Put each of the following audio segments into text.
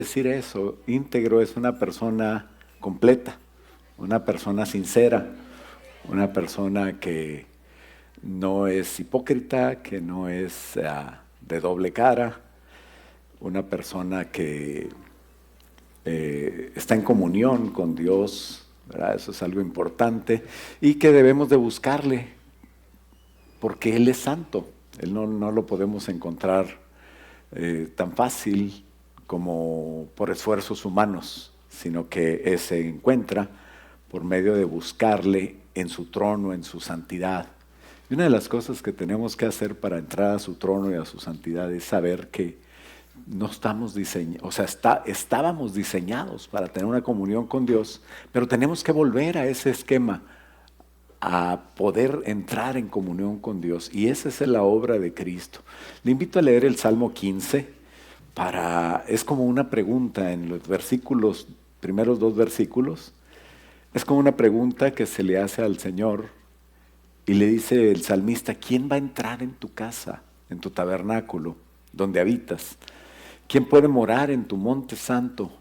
decir eso. Íntegro es una persona completa, una persona sincera, una persona que no es hipócrita, que no es de doble cara, una persona que está en comunión con Dios, ¿verdad? Eso es algo importante y que debemos de buscarle porque Él es santo. Él no lo podemos encontrar tan fácil como por esfuerzos humanos, sino que se encuentra por medio de buscarle en su trono, en su santidad. Y una de las cosas que tenemos que hacer para entrar a su trono y a su santidad es saber que no estamos diseñados, o sea, estábamos diseñados para tener una comunión con Dios, pero tenemos que volver a ese esquema, a poder entrar en comunión con Dios. Y esa es la obra de Cristo. Le invito a leer el Salmo 15, es como una pregunta en los versículos, primeros dos versículos, es como una pregunta que se le hace al Señor y le dice el salmista: ¿quién va a entrar en tu casa, en tu tabernáculo, donde habitas? ¿Quién puede morar en tu monte santo?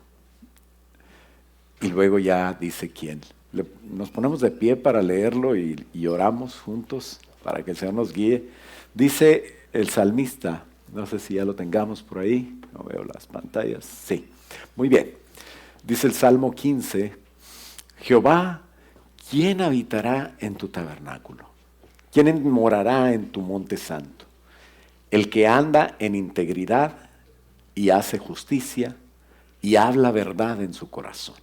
Y luego ya dice quién. Nos ponemos de pie para leerlo y oramos juntos para que el Señor nos guíe. Dice el salmista, no sé si ya lo tengamos por ahí, no veo las pantallas, sí, muy bien. Dice el Salmo 15, Jehová, ¿quién habitará en tu tabernáculo? ¿Quién morará en tu monte santo? El que anda en integridad y hace justicia y habla verdad en su corazón.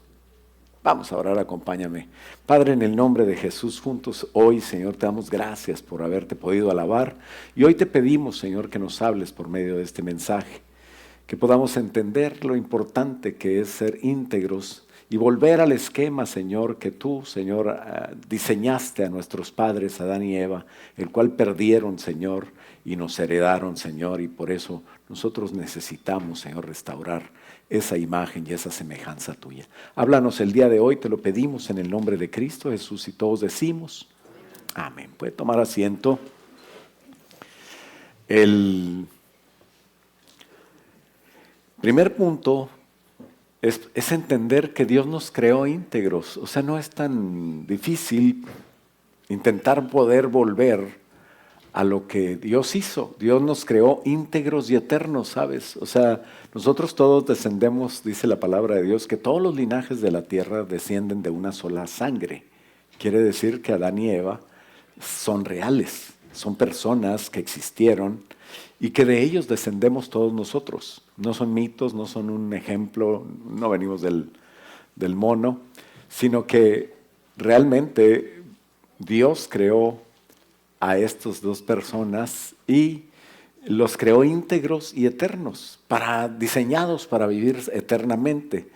Vamos a orar, acompáñame. Padre, en el nombre de Jesús, juntos hoy, Señor, te damos gracias por haberte podido alabar. Y hoy te pedimos, Señor, que nos hables por medio de este mensaje, que podamos entender lo importante que es ser íntegros y volver al esquema, Señor, que tú, Señor, diseñaste a nuestros padres, Adán y Eva, el cual perdieron, Señor, y nos heredaron, Señor, y por eso nosotros necesitamos, Señor, restaurar esa imagen y esa semejanza tuya. Háblanos el día de hoy, te lo pedimos en el nombre de Cristo Jesús, y todos decimos amén. Puede tomar asiento. El primer punto es entender que Dios nos creó íntegros. O sea, no es tan difícil intentar poder volver a lo que Dios hizo. Dios nos creó íntegros y eternos, ¿sabes? O sea, nosotros todos descendemos, dice la palabra de Dios, que todos los linajes de la tierra descienden de una sola sangre. Quiere decir que Adán y Eva son reales, son personas que existieron y que de ellos descendemos todos nosotros. No son mitos, no son un ejemplo, no venimos del mono, sino que realmente Dios creó a estas dos personas y los creó íntegros y eternos, diseñados para vivir eternamente.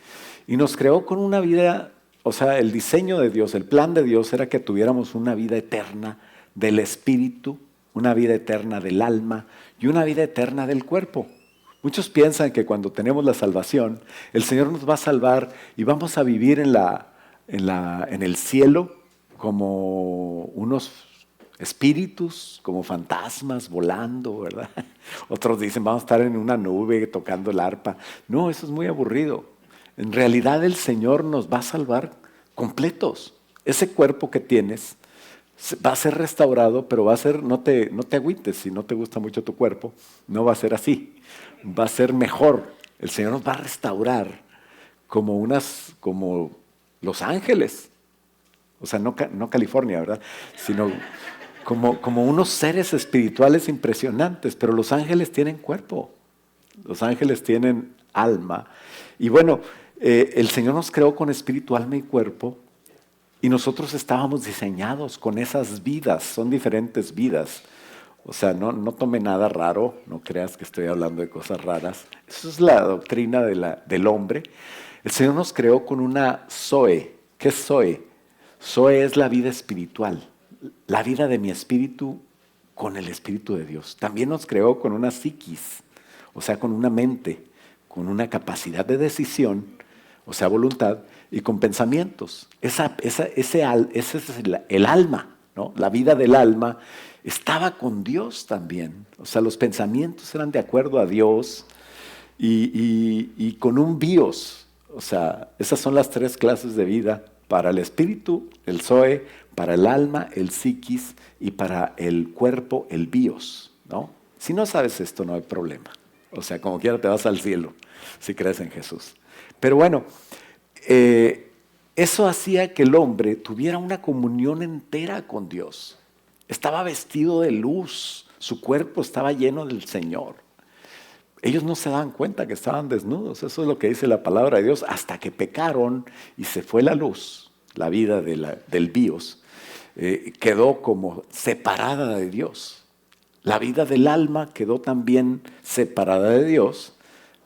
Y nos creó con una vida, o sea, el diseño de Dios, el plan de Dios era que tuviéramos una vida eterna del espíritu, una vida eterna del alma y una vida eterna del cuerpo. Muchos piensan que cuando tenemos la salvación, el Señor nos va a salvar y vamos a vivir en el cielo como unos espíritus, como fantasmas volando, ¿verdad? Otros dicen, vamos a estar en una nube tocando el arpa. No, eso es muy aburrido. En realidad el Señor nos va a salvar completos. Ese cuerpo que tienes va a ser restaurado, pero va a ser, no te agüites, si no te gusta mucho tu cuerpo, no va a ser así. Va a ser mejor. El Señor nos va a restaurar como Los Ángeles. O sea, no California, ¿verdad? Sino como unos seres espirituales impresionantes, pero los ángeles tienen cuerpo, los ángeles tienen alma. Y bueno, el Señor nos creó con espíritu, alma y cuerpo, y nosotros estábamos diseñados con esas vidas, son diferentes vidas. O sea, no tome nada raro, no creas que estoy hablando de cosas raras. Eso es la doctrina del hombre. El Señor nos creó con una Zoe. ¿Qué es Zoe? Zoe es la vida espiritual, la vida de mi espíritu con el Espíritu de Dios. También nos creó con una psiquis, o sea, con una mente, con una capacidad de decisión, o sea, voluntad, y con pensamientos. Ese es el alma, ¿no? La vida del alma estaba con Dios también. O sea, los pensamientos eran de acuerdo a Dios y con un bios. O sea, esas son las tres clases de vida: para el espíritu, el zoe; para el alma, el psiquis; y para el cuerpo, el bios, ¿no? Si no sabes esto, no hay problema. O sea, como quiera te vas al cielo si crees en Jesús. Pero bueno, eso hacía que el hombre tuviera una comunión entera con Dios. Estaba vestido de luz, su cuerpo estaba lleno del Señor. Ellos no se daban cuenta que estaban desnudos. Eso es lo que dice la palabra de Dios. Hasta que pecaron y se fue la luz, la vida del bios, quedó como separada de Dios. La vida del alma quedó también separada de Dios,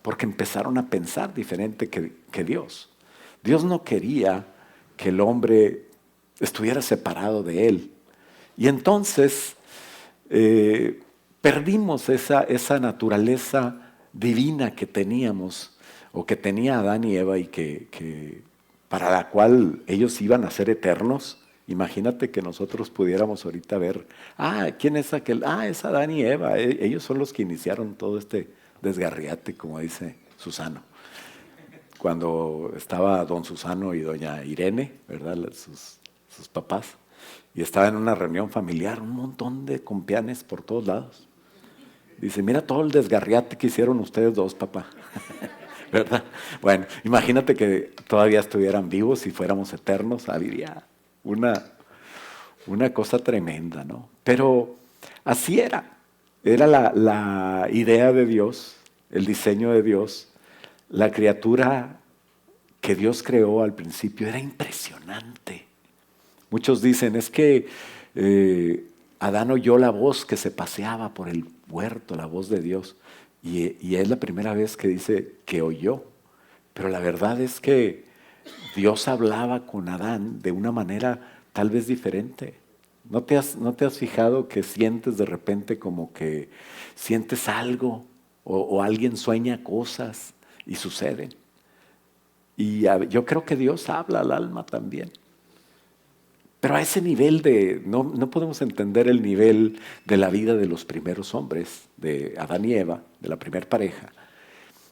porque empezaron a pensar diferente que Dios. Dios no quería que el hombre estuviera separado de Él. Y entonces perdimos esa naturaleza divina que teníamos, o que tenía Adán y Eva, y que para la cual ellos iban a ser eternos. Imagínate que nosotros pudiéramos ahorita ver, ¿quién es aquel? Es Adán y Eva. Ellos son los que iniciaron todo este desgarriate, como dice Susano. Cuando estaba don Susano y doña Irene, ¿verdad? Sus papás, y estaba en una reunión familiar, un montón de compianes por todos lados. Dice, mira todo el desgarriate que hicieron ustedes dos, papá. ¿Verdad? Bueno, imagínate que todavía estuvieran vivos y fuéramos eternos. Habría una cosa tremenda, ¿no? Pero así era. Era la idea de Dios, el diseño de Dios. La criatura que Dios creó al principio era impresionante. Muchos dicen, es que Adán oyó la voz que se paseaba por el huerto, la voz de Dios. Y es la primera vez que dice que oyó. Pero la verdad es que Dios hablaba con Adán de una manera tal vez diferente. ¿No te has fijado que sientes de repente como que sientes algo o alguien sueña cosas y suceden? Y yo creo que Dios habla al alma también. Pero a ese nivel no podemos entender el nivel de la vida de los primeros hombres, de Adán y Eva, de la primera pareja.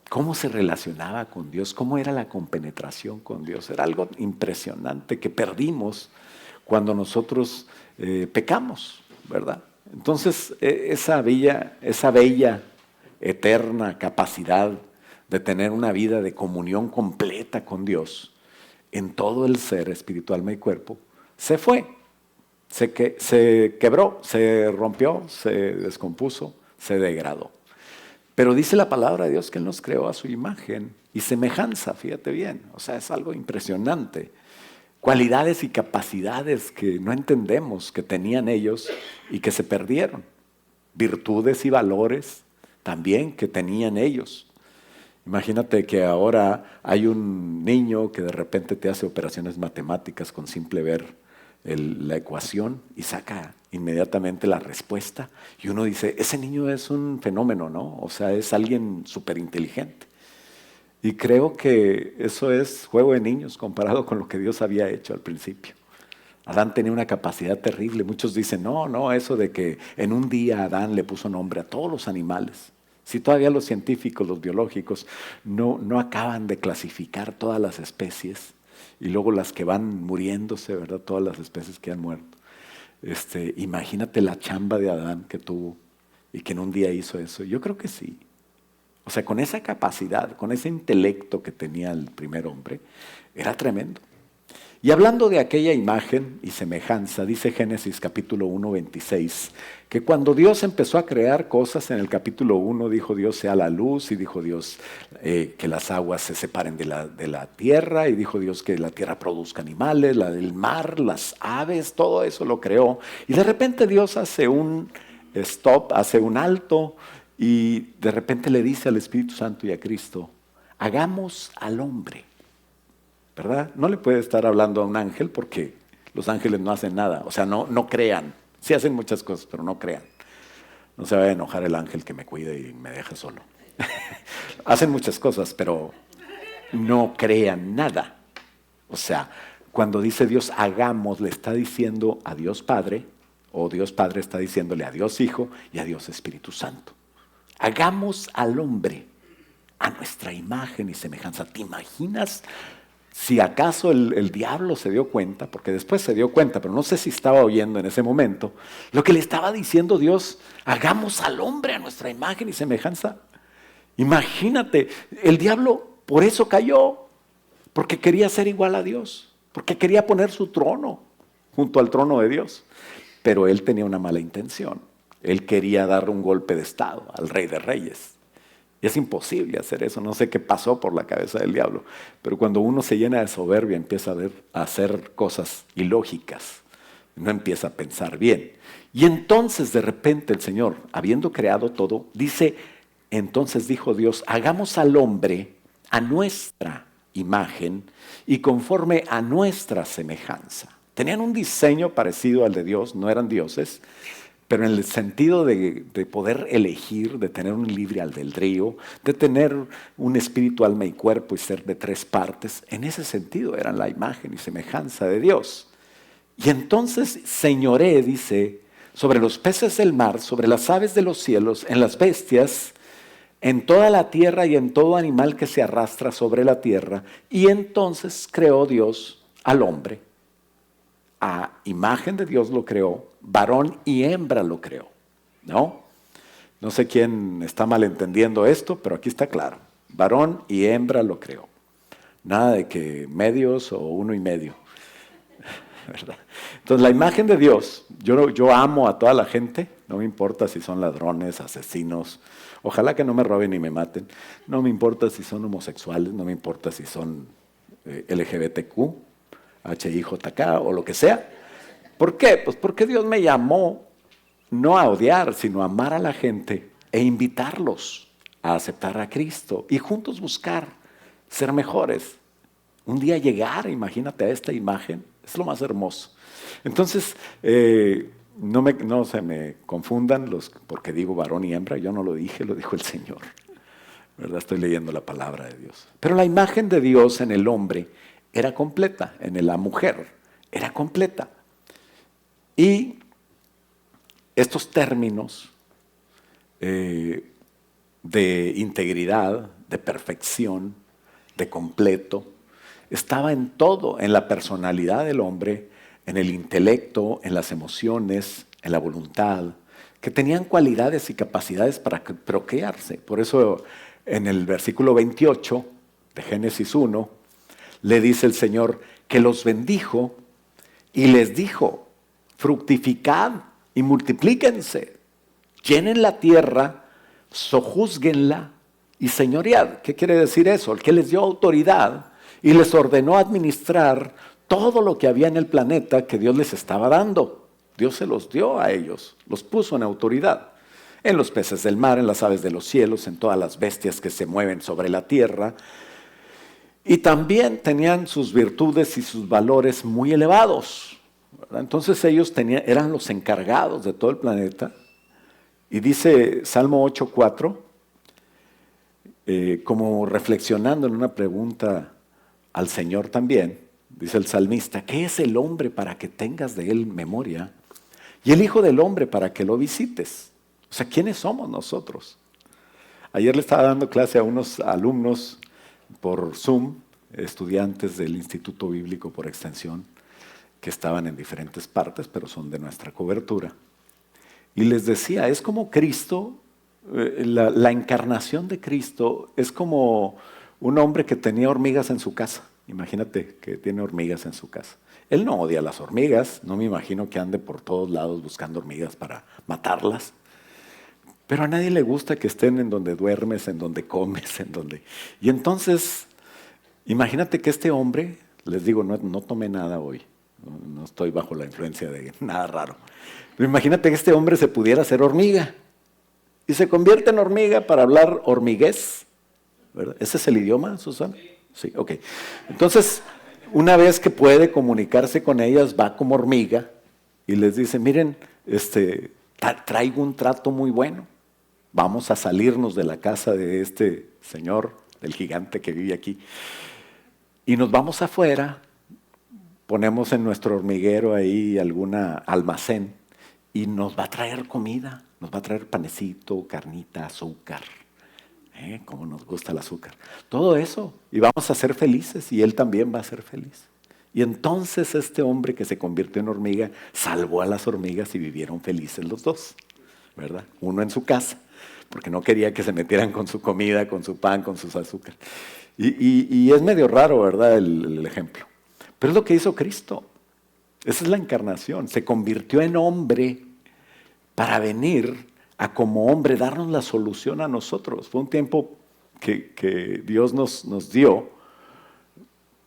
Cómo se relacionaba con Dios, cómo era la compenetración con Dios. Era algo impresionante que perdimos cuando nosotros pecamos, ¿verdad? Entonces, esa bella, eterna capacidad de tener una vida de comunión completa con Dios en todo el ser, espíritu, alma y cuerpo, se fue, se quebró, se rompió, se descompuso, se degradó. Pero dice la palabra de Dios que Él nos creó a su imagen y semejanza, fíjate bien, o sea, es algo impresionante. Cualidades y capacidades que no entendemos que tenían ellos y que se perdieron. Virtudes y valores también que tenían ellos. Imagínate que ahora hay un niño que de repente te hace operaciones matemáticas con simple ver la ecuación y saca inmediatamente la respuesta. Y uno dice, ese niño es un fenómeno, ¿no? O sea, es alguien súper inteligente. Y creo que eso es juego de niños comparado con lo que Dios había hecho al principio. Adán tenía una capacidad terrible. Muchos dicen, no, eso de que en un día Adán le puso nombre a todos los animales. Si todavía los científicos, los biológicos, no acaban de clasificar todas las especies y luego las que van muriéndose, ¿verdad? Todas las especies que han muerto. Imagínate la chamba de Adán que tuvo y que en un día hizo eso. Yo creo que sí. O sea, con esa capacidad, con ese intelecto que tenía el primer hombre, era tremendo. Y hablando de aquella imagen y semejanza, dice Génesis capítulo 1, 26, que cuando Dios empezó a crear cosas en el capítulo 1, dijo Dios sea la luz, y dijo Dios que las aguas se separen de la tierra, y dijo Dios que la tierra produzca animales, la del mar, las aves, todo eso lo creó. Y de repente Dios hace un stop, hace un alto, y de repente le dice al Espíritu Santo y a Cristo, hagamos al hombre. ¿Verdad? No le puede estar hablando a un ángel porque los ángeles no hacen nada, o sea, no crean. Sí hacen muchas cosas, pero no crean. No se vaya a enojar el ángel que me cuide y me deje solo. Hacen muchas cosas, pero no crean nada. O sea, cuando dice Dios hagamos, le está diciendo a Dios Padre, o Dios Padre está diciéndole a Dios Hijo y a Dios Espíritu Santo. Hagamos al hombre a nuestra imagen y semejanza. ¿Te imaginas si acaso el diablo se dio cuenta? Porque después se dio cuenta, pero no sé si estaba oyendo en ese momento, lo que le estaba diciendo Dios: hagamos al hombre a nuestra imagen y semejanza. Imagínate, el diablo por eso cayó, porque quería ser igual a Dios, porque quería poner su trono junto al trono de Dios. Pero él tenía una mala intención. Él quería dar un golpe de estado al Rey de Reyes. Y es imposible hacer eso. No sé qué pasó por la cabeza del diablo. Pero cuando uno se llena de soberbia, empieza a hacer cosas ilógicas. No empieza a pensar bien. Y entonces de repente el Señor, habiendo creado todo, dice: entonces dijo Dios, hagamos al hombre a nuestra imagen y conforme a nuestra semejanza. Tenían un diseño parecido al de Dios, no eran dioses, pero en el sentido de poder elegir, de tener un libre albedrío, de tener un espíritu, alma y cuerpo y ser de tres partes, en ese sentido eran la imagen y semejanza de Dios. Y entonces señoré, dice, sobre los peces del mar, sobre las aves de los cielos, en las bestias, en toda la tierra y en todo animal que se arrastra sobre la tierra. Y entonces creó Dios al hombre. A imagen de Dios lo creó, varón y hembra lo creó. ¿No? No sé quién está malentendiendo esto, pero aquí está claro. Varón y hembra lo creó. Nada de que medios o uno y medio. ¿Verdad? Entonces la imagen de Dios, yo amo a toda la gente, no me importa si son ladrones, asesinos, ojalá que no me roben ni me maten, no me importa si son homosexuales, no me importa si son LGBTQ, HIJK o lo que sea. ¿Por qué? Pues porque Dios me llamó no a odiar, sino a amar a la gente e invitarlos a aceptar a Cristo y juntos buscar ser mejores. Un día llegar, imagínate, a esta imagen, es lo más hermoso. Entonces, no se me confundan porque digo varón y hembra, yo no lo dije, lo dijo el Señor. ¿Verdad? Estoy leyendo la palabra de Dios. Pero la imagen de Dios en el hombre era completa, en la mujer era completa. Y estos términos de integridad, de perfección, de completo, estaba en todo, en la personalidad del hombre, en el intelecto, en las emociones, en la voluntad, que tenían cualidades y capacidades para procrearse. Por eso en el versículo 28 de Génesis 1, le dice el Señor que los bendijo y les dijo: fructificad y multiplíquense, llenen la tierra, sojúzguenla y señoread. ¿Qué quiere decir eso? El que les dio autoridad y les ordenó administrar todo lo que había en el planeta que Dios les estaba dando. Dios se los dio a ellos, los puso en autoridad. En los peces del mar, en las aves de los cielos, en todas las bestias que se mueven sobre la tierra. Y también tenían sus virtudes y sus valores muy elevados, ¿verdad? Entonces ellos eran los encargados de todo el planeta. Y dice Salmo 8:4, como reflexionando en una pregunta al Señor también, dice el salmista: ¿qué es el hombre para que tengas de él memoria? Y el hijo del hombre para que lo visites. O sea, ¿quiénes somos nosotros? Ayer le estaba dando clase a unos alumnos por Zoom, estudiantes del Instituto Bíblico por Extensión, que estaban en diferentes partes, pero son de nuestra cobertura. Y les decía, es como Cristo, la encarnación de Cristo es como un hombre que tenía hormigas en su casa. Imagínate que tiene hormigas en su casa. Él no odia las hormigas, no me imagino que ande por todos lados buscando hormigas para matarlas. Pero a nadie le gusta que estén en donde duermes, en donde comes, en donde... Y entonces, imagínate que este hombre, les digo, no tomé nada hoy, no estoy bajo la influencia de nada raro. Pero imagínate que este hombre se pudiera hacer hormiga y se convierte en hormiga para hablar hormigués, ¿verdad? ¿Ese es el idioma, Susana? Sí, ok. Entonces, una vez que puede comunicarse con ellas, va como hormiga y les dice: miren, traigo un trato muy bueno. Vamos a salirnos de la casa de este señor, del gigante que vive aquí, y nos vamos afuera, ponemos en nuestro hormiguero ahí algún almacén y nos va a traer comida, nos va a traer panecito, carnita, azúcar. Cómo nos gusta el azúcar. Todo eso. Y vamos a ser felices y él también va a ser feliz. Y entonces este hombre que se convirtió en hormiga salvó a las hormigas y vivieron felices los dos, ¿verdad? Uno en su casa, porque no quería que se metieran con su comida, con su pan, con sus azúcares. Y es medio raro, ¿verdad? El ejemplo. Pero es lo que hizo Cristo. Esa es la encarnación. Se convirtió en hombre para venir a como hombre darnos la solución a nosotros. Fue un tiempo que Dios nos dio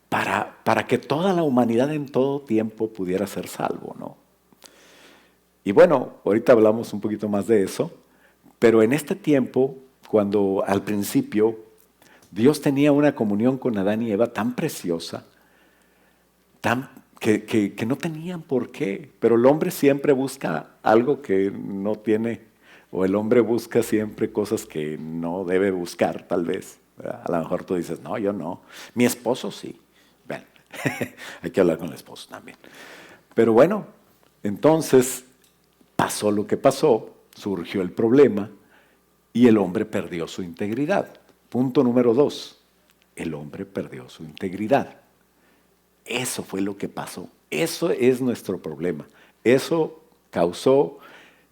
para que toda la humanidad en todo tiempo pudiera ser salvo, ¿no? Y bueno, ahorita hablamos un poquito más de eso, pero en este tiempo, cuando al principio Dios tenía una comunión con Adán y Eva tan preciosa, que no tenían por qué, pero el hombre siempre busca algo que no tiene, o el hombre busca siempre cosas que no debe buscar, tal vez. ¿Verdad? A lo mejor tú dices, no, yo no. Mi esposo sí. Bueno, hay que hablar con el esposo también. Pero bueno, entonces pasó lo que pasó, surgió el problema y el hombre perdió su integridad. Punto número 2, el hombre perdió su integridad. Eso fue lo que pasó. Eso es nuestro problema. Eso causó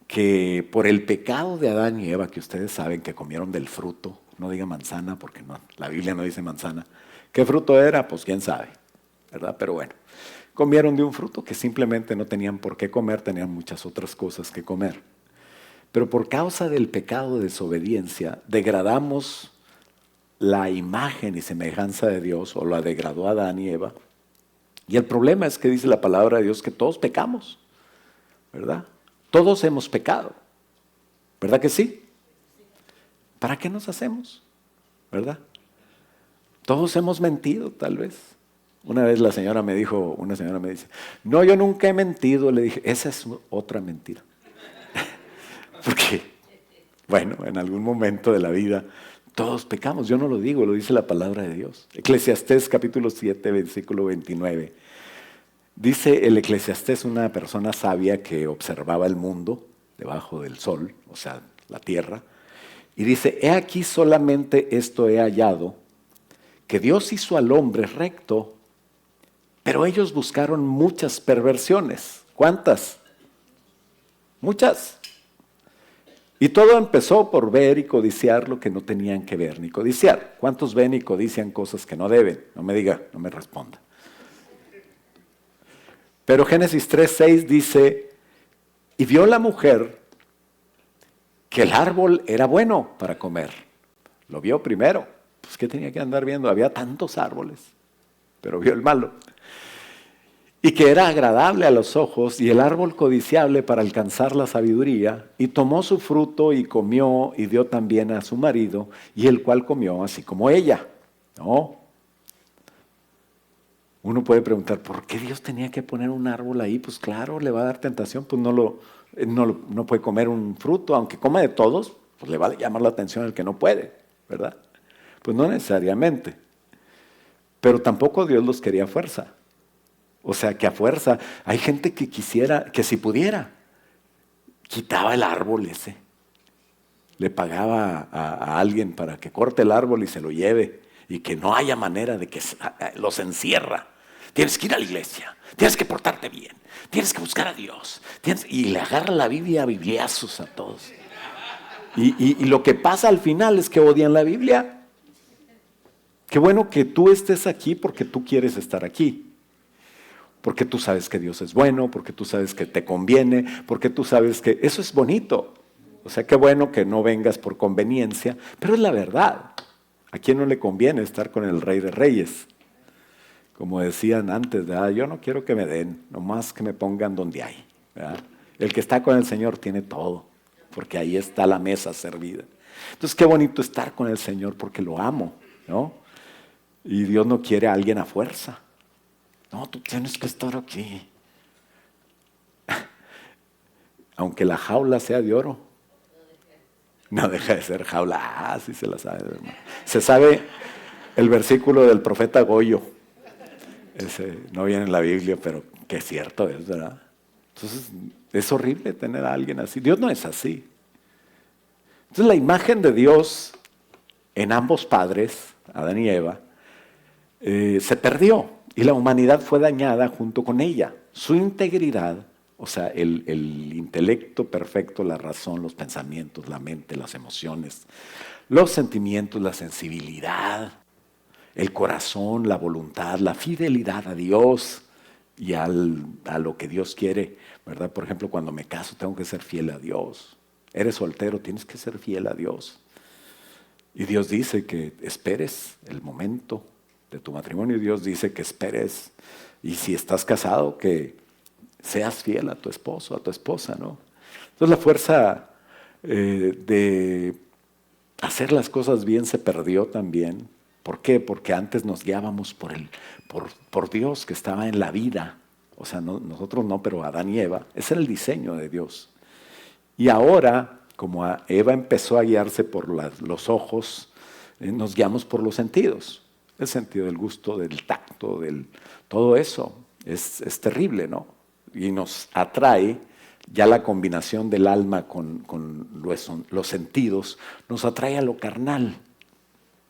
que por el pecado de Adán y Eva, que ustedes saben que comieron del fruto, no diga manzana porque no, la Biblia no dice manzana. ¿Qué fruto era? Pues quién sabe, ¿verdad? Pero bueno, comieron de un fruto que simplemente no tenían por qué comer, tenían muchas otras cosas que comer. Pero por causa del pecado de desobediencia, degradamos la imagen y semejanza de Dios, o la degradó Adán y Eva. Y el problema es que dice la palabra de Dios que todos pecamos, ¿verdad? Todos hemos pecado, ¿verdad que sí? ¿Para qué nos hacemos? ¿Verdad? Todos hemos mentido, tal vez. Una vez una señora me dice, no, yo nunca he mentido. Le dije, esa es otra mentira. Porque, bueno, en algún momento de la vida todos pecamos. Yo no lo digo, lo dice la palabra de Dios. Eclesiastés capítulo 7, versículo 29. Dice el Eclesiastés, una persona sabia que observaba el mundo debajo del sol, o sea, la tierra, y dice, he aquí solamente esto he hallado, que Dios hizo al hombre recto, pero ellos buscaron muchas perversiones. ¿Cuántas? Muchas. Y todo empezó por ver y codiciar lo que no tenían que ver ni codiciar. ¿Cuántos ven y codician cosas que no deben? No me diga, no me responda. Pero Génesis 3:6 dice, y vio la mujer que el árbol era bueno para comer. Lo vio primero. Pues ¿qué tenía que andar viendo? Había tantos árboles, pero vio el malo. Y que era agradable a los ojos y el árbol codiciable para alcanzar la sabiduría, y tomó su fruto y comió y dio también a su marido, y el cual comió así como ella. ¿No? Uno puede preguntar, ¿por qué Dios tenía que poner un árbol ahí? Pues claro, le va a dar tentación, pues no puede comer un fruto, aunque coma de todos, pues le va a llamar la atención al que no puede, ¿verdad? Pues no necesariamente. Pero tampoco Dios los quería a fuerza. O sea, que a fuerza, hay gente que quisiera, que si pudiera, quitaba el árbol ese. Le pagaba a alguien para que corte el árbol y se lo lleve, y que no haya manera de que los encierra. Tienes que ir a la iglesia, tienes que portarte bien, tienes que buscar a Dios. Y le agarra la Biblia a bibliazos a todos. Y lo que pasa al final es que odian la Biblia. Qué bueno que tú estés aquí porque tú quieres estar aquí. Porque tú sabes que Dios es bueno, porque tú sabes que te conviene, porque tú sabes que eso es bonito. O sea, qué bueno que no vengas por conveniencia, pero es la verdad. ¿A quién no le conviene estar con el Rey de Reyes? Como decían antes, ¿verdad? Yo no quiero que me den, nomás que me pongan donde hay, ¿verdad? El que está con el Señor tiene todo, porque ahí está la mesa servida. Entonces, qué bonito estar con el Señor porque lo amo, ¿no? Y Dios no quiere a alguien a fuerza. No, tú tienes que estar aquí. Aunque la jaula sea de oro, no deja de ser jaula. Ah, sí se la sabe, hermano. Se sabe el versículo del profeta Goyo. Ese no viene en la Biblia, pero que cierto es, ¿verdad? Entonces, es horrible tener a alguien así. Dios no es así. Entonces, la imagen de Dios en ambos padres, Adán y Eva, se perdió y la humanidad fue dañada junto con ella. Su integridad, o sea, el intelecto perfecto, la razón, los pensamientos, la mente, las emociones, los sentimientos, la sensibilidad, el corazón, la voluntad, la fidelidad a Dios y a lo que Dios quiere, ¿verdad? Por ejemplo, cuando me caso tengo que ser fiel a Dios. Eres soltero, tienes que ser fiel a Dios. Y Dios dice que esperes el momento de tu matrimonio. Dios dice que esperes. Y si estás casado, que seas fiel a tu esposo, a tu esposa, ¿no? Entonces la fuerza de hacer las cosas bien se perdió también. ¿Por qué? Porque antes nos guiábamos por Dios que estaba en la vida. O sea, nosotros no, pero Adán y Eva. Ese era el diseño de Dios. Y ahora, como Eva empezó a guiarse por los ojos, nos guiamos por los sentidos. El sentido del gusto, del tacto, todo eso. Es terrible, ¿no? Y nos atrae, ya la combinación del alma con los sentidos, nos atrae a lo carnal.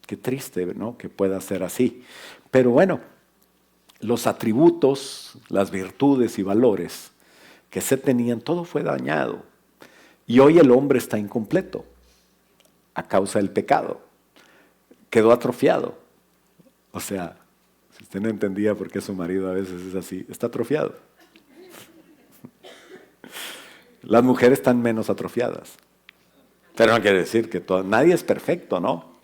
Qué triste, ¿no? Que pueda ser así. Pero bueno, los atributos, las virtudes y valores que se tenían, todo fue dañado. Y hoy el hombre está incompleto a causa del pecado. Quedó atrofiado. O sea, si usted no entendía por qué su marido a veces es así, está atrofiado. Las mujeres están menos atrofiadas. Pero no quiere decir que nadie es perfecto, ¿no?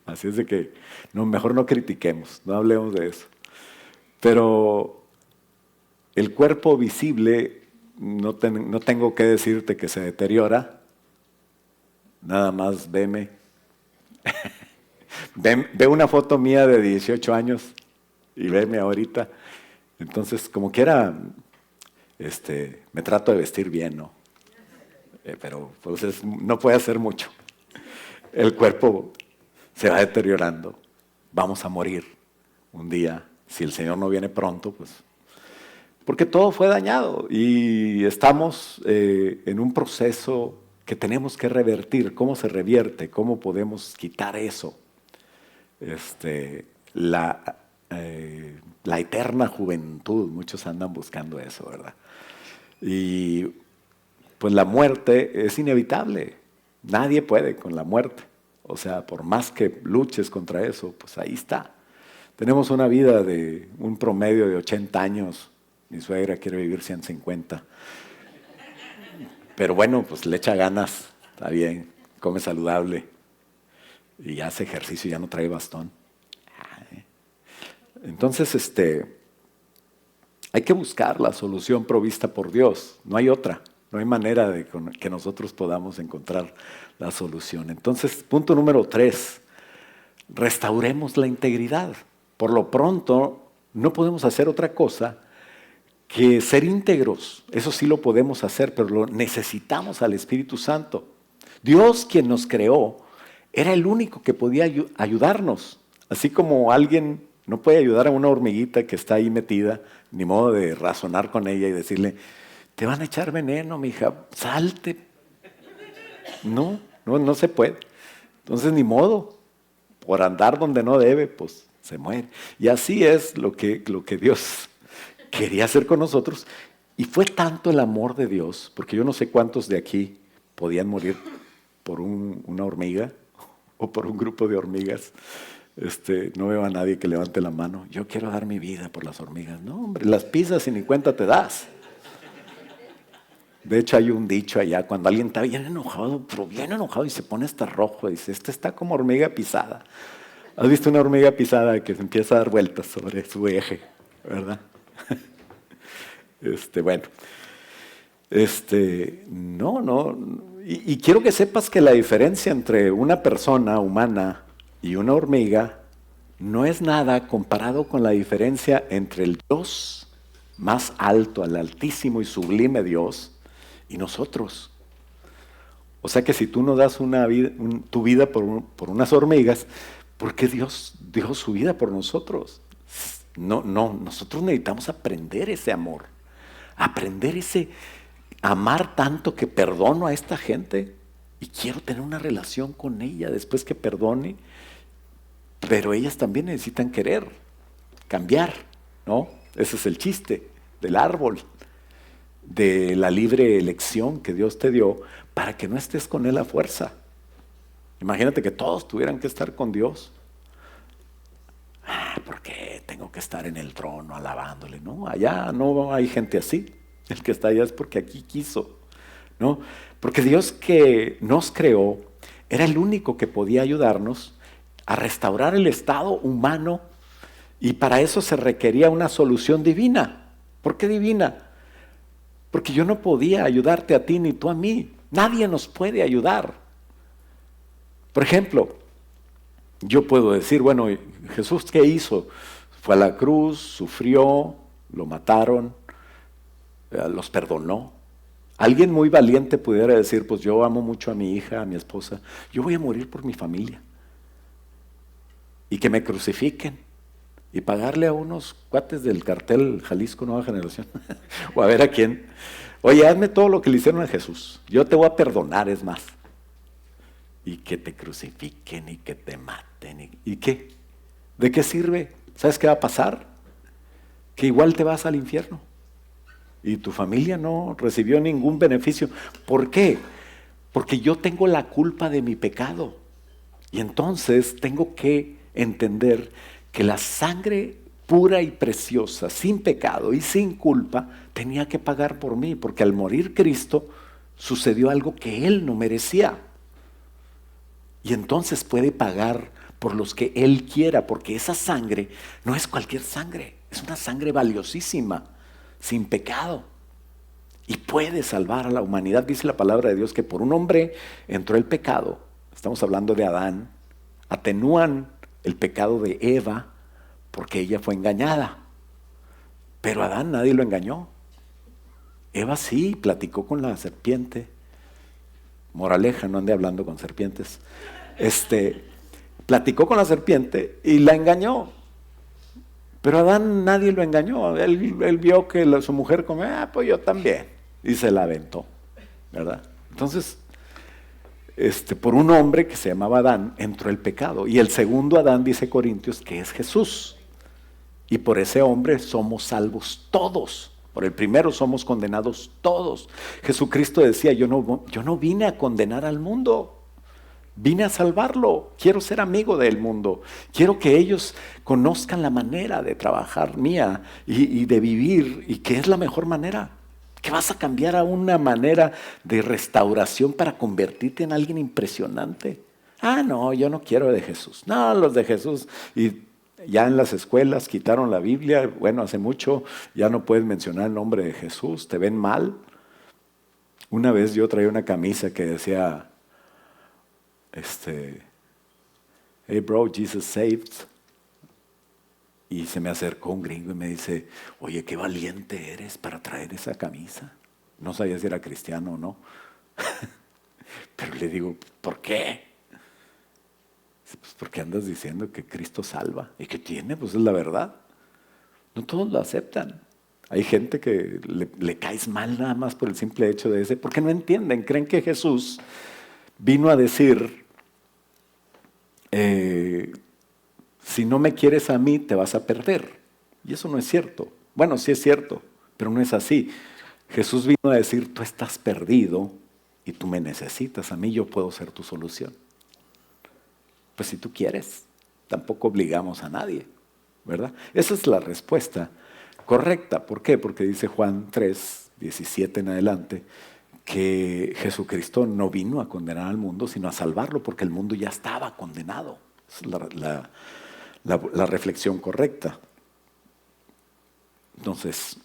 Así es de que mejor no critiquemos, no hablemos de eso. Pero el cuerpo visible, no tengo que decirte que se deteriora, nada más veme. Ve una foto mía de 18 años y veme ahorita. Entonces, como quiera, me trato de vestir bien, ¿no? Pero pues no puede hacer mucho. El cuerpo se va deteriorando. Vamos a morir un día. Si el Señor no viene pronto, pues... Porque todo fue dañado y estamos en un proceso que tenemos que revertir. ¿Cómo se revierte? ¿Cómo podemos quitar eso? La eterna juventud, muchos andan buscando eso, ¿verdad? Y pues la muerte es inevitable. Nadie puede con la muerte. O sea, por más que luches contra eso, pues ahí está. Tenemos una vida de un promedio de 80 años. Mi suegra quiere vivir 150. Pero bueno, pues le echa ganas, está bien, come saludable y hace ejercicio, ya no trae bastón. Entonces, hay que buscar la solución provista por Dios, no hay otra. No hay manera de que nosotros podamos encontrar la solución. Entonces, punto número 3, restauremos la integridad. Por lo pronto, no podemos hacer otra cosa que ser íntegros. Eso sí lo podemos hacer, pero necesitamos al Espíritu Santo. Dios, quien nos creó, era el único que podía ayudarnos. Así como alguien no puede ayudar a una hormiguita que está ahí metida, ni modo de razonar con ella y decirle, te van a echar veneno, mija, salte. No se puede. Entonces, ni modo, por andar donde no debe, pues se muere. Y así es lo que Dios quería hacer con nosotros. Y fue tanto el amor de Dios, porque yo no sé cuántos de aquí podían morir por una hormiga o por un grupo de hormigas. No veo a nadie que levante la mano. Yo quiero dar mi vida por las hormigas. No, hombre, las pisas y ni cuenta te das. De hecho, hay un dicho allá, cuando alguien está bien enojado, pero bien enojado y se pone hasta rojo, dice, está como hormiga pisada. ¿Has visto una hormiga pisada que se empieza a dar vueltas sobre su eje, verdad? Bueno, no. Y quiero que sepas que la diferencia entre una persona humana y una hormiga no es nada comparado con la diferencia entre el Dios más alto, el altísimo y sublime Dios, y nosotros. O sea que si tú no das tu vida por unas hormigas, ¿por qué Dios dio su vida por nosotros? No, nosotros necesitamos aprender ese amor, aprender amar tanto que perdono a esta gente Y quiero tener una relación con ella después que perdone, pero ellas también necesitan querer, cambiar, ¿no? Ese es el chiste del árbol, de la libre elección que Dios te dio para que no estés con Él a fuerza. Imagínate que todos tuvieran que estar con Dios. ¿Por qué tengo que estar en el trono alabándole? No, allá no hay gente así. El que está allá es porque aquí quiso, ¿no? Porque Dios que nos creó era el único que podía ayudarnos a restaurar el estado humano, y para eso se requería una solución divina. ¿Por qué divina? Porque yo no podía ayudarte a ti ni tú a mí. Nadie nos puede ayudar. Por ejemplo, yo puedo decir, bueno, Jesús, ¿qué hizo? Fue a la cruz, sufrió, lo mataron, los perdonó. Alguien muy valiente pudiera decir, pues yo amo mucho a mi hija, a mi esposa, yo voy a morir por mi familia. Y que me crucifiquen. Y pagarle a unos cuates del cartel Jalisco Nueva Generación, o a ver a quién. Oye, hazme todo lo que le hicieron a Jesús. Yo te voy a perdonar, es más. Y que te crucifiquen y que te maten. ¿Y qué? ¿De qué sirve? ¿Sabes qué va a pasar? Que igual te vas al infierno. Y tu familia no recibió ningún beneficio. ¿Por qué? Porque yo tengo la culpa de mi pecado. Y entonces tengo que entender que la sangre pura y preciosa, sin pecado y sin culpa, tenía que pagar por mí. Porque al morir Cristo, sucedió algo que Él no merecía. Y entonces puede pagar por los que Él quiera, porque esa sangre no es cualquier sangre, es una sangre valiosísima, sin pecado. Y puede salvar a la humanidad. Dice la palabra de Dios que por un hombre entró el pecado, estamos hablando de Adán, atenúan el pecado de Eva porque ella fue engañada. Pero Adán nadie lo engañó. Eva sí, platicó con la serpiente. Moraleja, no ande hablando con serpientes. Platicó con la serpiente y la engañó. Pero Adán nadie lo engañó. Él vio que su mujer comía, pues yo también. Y se la aventó, ¿verdad? Entonces, por un hombre que se llamaba Adán, entró el pecado. Y el segundo Adán, dice Corintios, que es Jesús. Y por ese hombre somos salvos todos. Por el primero somos condenados todos. Jesucristo decía, yo no vine a condenar al mundo, vine a salvarlo. Quiero ser amigo del mundo. Quiero que ellos conozcan la manera de trabajar mía y de vivir, y que es la mejor manera. Que vas a cambiar a una manera de restauración para convertirte en alguien impresionante. No, yo no quiero de Jesús. No, los de Jesús. Y ya en las escuelas quitaron la Biblia, bueno, hace mucho ya no puedes mencionar el nombre de Jesús, te ven mal. Una vez yo traía una camisa que decía, hey bro, Jesus saved. Y se me acercó un gringo y me dice, oye, qué valiente eres para traer esa camisa. No sabía si era cristiano o no. Pero le digo, ¿por qué? Pues porque andas diciendo que Cristo salva. ¿Y qué tiene? Pues es la verdad. No todos lo aceptan. Hay gente que le caes mal nada más por el simple hecho de ese, porque no entienden, creen que Jesús vino a decir, si no me quieres a mí, te vas a perder. Y eso no es cierto. Bueno, sí es cierto, pero no es así. Jesús vino a decir, tú estás perdido y tú me necesitas. A mí yo puedo ser tu solución. Pues si tú quieres, tampoco obligamos a nadie, ¿verdad? Esa es la respuesta correcta. ¿Por qué? Porque dice Juan 3, 17 en adelante, que Jesucristo no vino a condenar al mundo, sino a salvarlo, porque el mundo ya estaba condenado. Esa es la reflexión correcta. Entonces,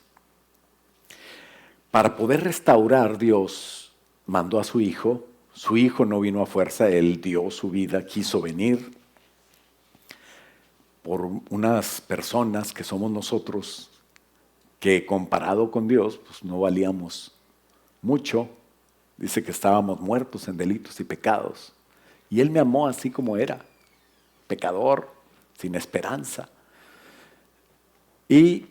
para poder restaurar, Dios mandó a su Hijo. Su Hijo no vino a fuerza, Él dio su vida, quiso venir por unas personas que somos nosotros, que comparado con Dios, pues no valíamos mucho. Dice que estábamos muertos en delitos y pecados. Y Él me amó así como era, pecador, sin esperanza. Y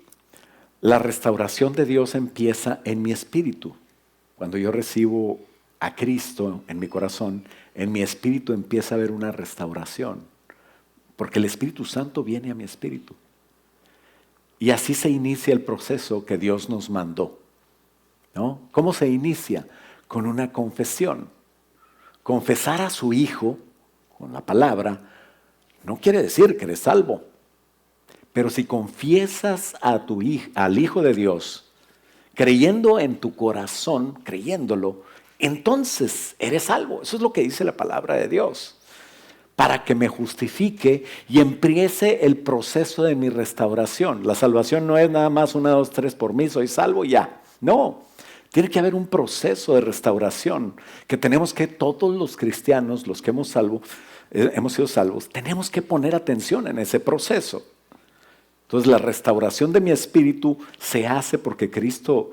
la restauración de Dios empieza en mi espíritu. Cuando yo recibo a Cristo en mi corazón, en mi espíritu empieza a haber una restauración, porque el Espíritu Santo viene a mi espíritu. Y así se inicia el proceso que Dios nos mandó, ¿no? ¿Cómo se inicia? Con una confesión. Confesar a su Hijo con la palabra no quiere decir que eres salvo. Pero si confiesas a al Hijo de Dios, creyendo en tu corazón, creyéndolo, entonces eres salvo. Eso es lo que dice la palabra de Dios. Para que me justifique y empiece el proceso de mi restauración. La salvación no es nada más 1, 2, 3 por mí, soy salvo y ya. No, tiene que haber un proceso de restauración que tenemos que, todos los cristianos, los que hemos sido salvos, tenemos que poner atención en ese proceso. Entonces la restauración de mi espíritu se hace porque Cristo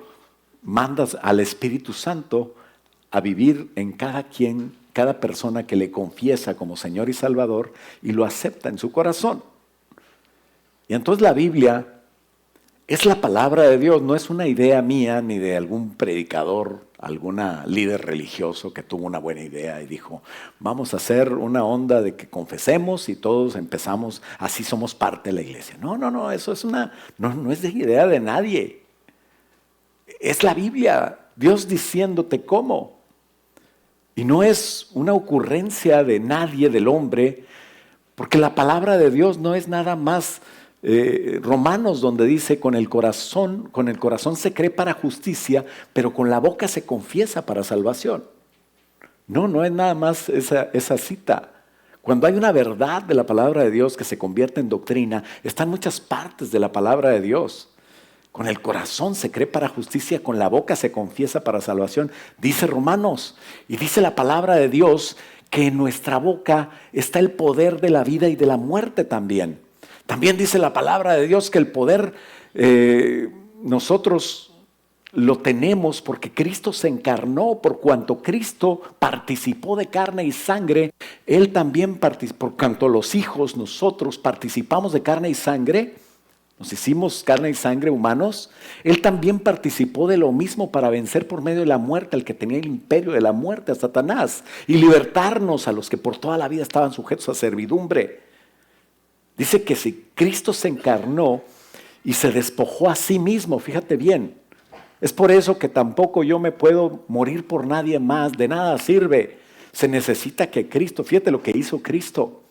manda al Espíritu Santo a vivir en cada persona que le confiesa como Señor y Salvador y lo acepta en su corazón. Y entonces la Biblia es la palabra de Dios, no es una idea mía ni de algún predicador, alguna líder religioso que tuvo una buena idea y dijo, vamos a hacer una onda de que confesemos y todos empezamos, así somos parte de la iglesia. No, eso es no es de idea de nadie. Es la Biblia, Dios diciéndote cómo. Y no es una ocurrencia de nadie, del hombre, porque la palabra de Dios no es nada más Romanos, donde dice con el corazón se cree para justicia, pero con la boca se confiesa para salvación. No es nada más esa cita. Cuando hay una verdad de la palabra de Dios que se convierte en doctrina, están muchas partes de la palabra de Dios. Con el corazón se cree para justicia, con la boca se confiesa para salvación, dice Romanos. Y dice la palabra de Dios que en nuestra boca está el poder de la vida y de la muerte también. También dice la palabra de Dios que el poder nosotros lo tenemos porque Cristo se encarnó, por cuanto Cristo participó de carne y sangre, Él también participó, por cuanto los hijos nosotros participamos de carne y sangre, nos hicimos carne y sangre humanos, Él también participó de lo mismo para vencer por medio de la muerte al que tenía el imperio de la muerte, a Satanás, y libertarnos a los que por toda la vida estaban sujetos a servidumbre. Dice que si Cristo se encarnó y se despojó a sí mismo, fíjate bien, es por eso que tampoco yo me puedo morir por nadie más, de nada sirve. Se necesita que Cristo, fíjate lo que hizo Cristo.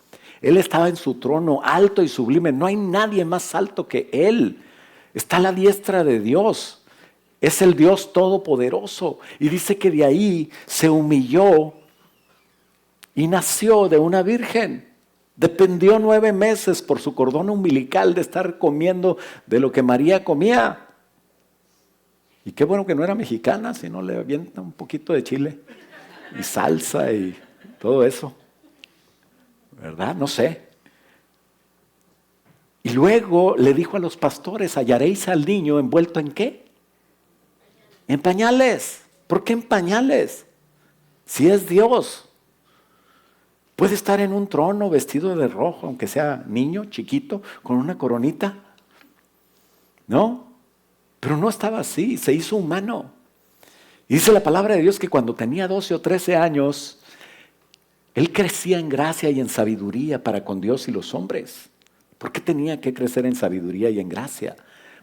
Él estaba en su trono alto y sublime, no hay nadie más alto que Él. Está a la diestra de Dios, es el Dios todopoderoso. Y dice que de ahí se humilló y nació de una virgen. Dependió 9 meses por su cordón umbilical de estar comiendo de lo que María comía. Y qué bueno que no era mexicana, si no le avienta un poquito de chile y salsa y todo eso. ¿Verdad? No sé. Y luego le dijo a los pastores, hallaréis al niño envuelto ¿en qué? En pañales. ¿Por qué en pañales? Si es Dios. Puede estar en un trono vestido de rojo, aunque sea niño, chiquito, con una coronita. ¿No? Pero no estaba así, se hizo humano. Y dice la palabra de Dios que cuando tenía 12 o 13 años, Él crecía en gracia y en sabiduría para con Dios y los hombres. ¿Por qué tenía que crecer en sabiduría y en gracia?